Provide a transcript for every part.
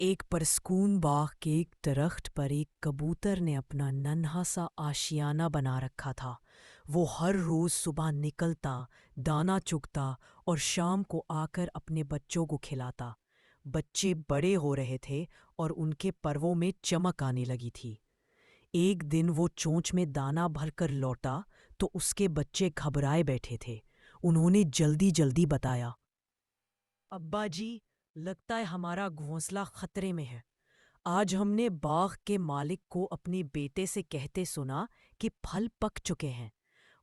ایک پرسکون باغ کے ایک درخت پر ایک کبوتر نے اپنا ننھا سا آشیانہ بنا رکھا تھا۔ وہ ہر روز صبح نکلتا، دانا چگتا اور شام کو آ کر اپنے بچوں کو کھلاتا۔ بچے بڑے ہو رہے تھے اور ان کے پروں میں چمک آنے لگی تھی۔ ایک دن وہ چونچ میں دانا بھر کر لوٹا تو اس کے بچے گھبرائے بیٹھے تھے۔ انہوں نے جلدی جلدی بتایا، ابا جی، لگتا ہے ہمارا گھونسلہ خطرے میں ہے۔ آج ہم نے باغ کے مالک کو اپنے بیٹے سے کہتے سنا کہ پھل پک چکے ہیں۔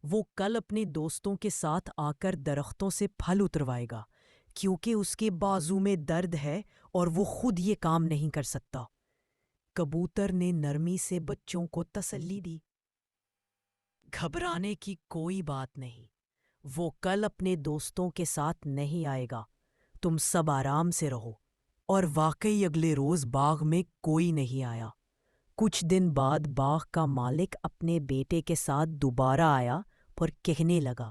وہ کل اپنے دوستوں کے ساتھ آ کر درختوں سے پھل اتروائے گا، کیونکہ اس کے بازو میں درد ہے اور وہ خود یہ کام نہیں کر سکتا۔ کبوتر نے نرمی سے بچوں کو تسلی دی، گھبرانے کی کوئی بات نہیں، وہ کل اپنے دوستوں کے ساتھ نہیں آئے گا۔ تم سب آرام سے رہو۔ اور واقعی اگلے روز باغ میں کوئی نہیں آیا۔ کچھ دن بعد باغ کا مالک اپنے بیٹے کے ساتھ دوبارہ آیا اور کہنے لگا،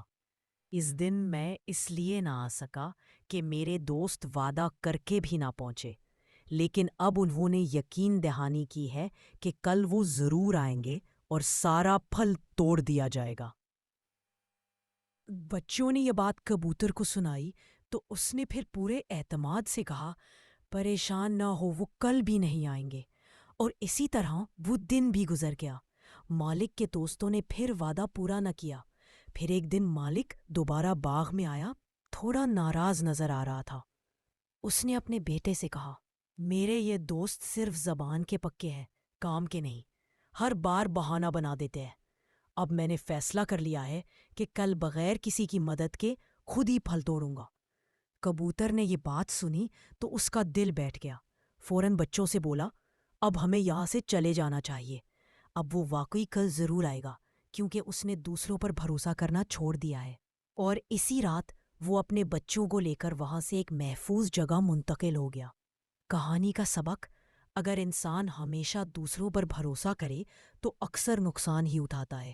اس دن میں اس لیے نہ آ سکا کہ میرے دوست وعدہ کر کے بھی نہ پہنچے، لیکن اب انہوں نے یقین دہانی کی ہے کہ کل وہ ضرور آئیں گے اور سارا پھل توڑ دیا جائے گا۔ بچوں نے یہ بات کبوتر کو سنائی تو اس نے پھر پورے اعتماد سے کہا، پریشان نہ ہو، وہ کل بھی نہیں آئیں گے۔ اور اسی طرح وہ دن بھی گزر گیا۔ مالک کے دوستوں نے پھر وعدہ پورا نہ کیا۔ پھر ایک دن مالک دوبارہ باغ میں آیا، تھوڑا ناراض نظر آ رہا تھا۔ اس نے اپنے بیٹے سے کہا، میرے یہ دوست صرف زبان کے پکے ہیں، کام کے نہیں، ہر بار بہانہ بنا دیتے ہیں۔ اب میں نے فیصلہ کر لیا ہے کہ کل بغیر کسی کی مدد کے خود ہی پھل توڑوں گا۔ کبوتر نے یہ بات سنی تو اس کا دل بیٹھ گیا۔ فوراً بچوں سے بولا، اب ہمیں یہاں سے چلے جانا چاہیے۔ اب وہ واقعی کل ضرور آئے گا، کیونکہ اس نے دوسروں پر بھروسہ کرنا چھوڑ دیا ہے۔ اور اسی رات وہ اپنے بچوں کو لے کر وہاں سے ایک محفوظ جگہ منتقل ہو گیا۔ کہانی کا سبق: اگر انسان ہمیشہ دوسروں پر بھروسہ کرے تو اکثر نقصان ہی اٹھاتا ہے۔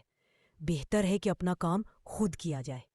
بہتر ہے کہ اپنا کام خود کیا جائے۔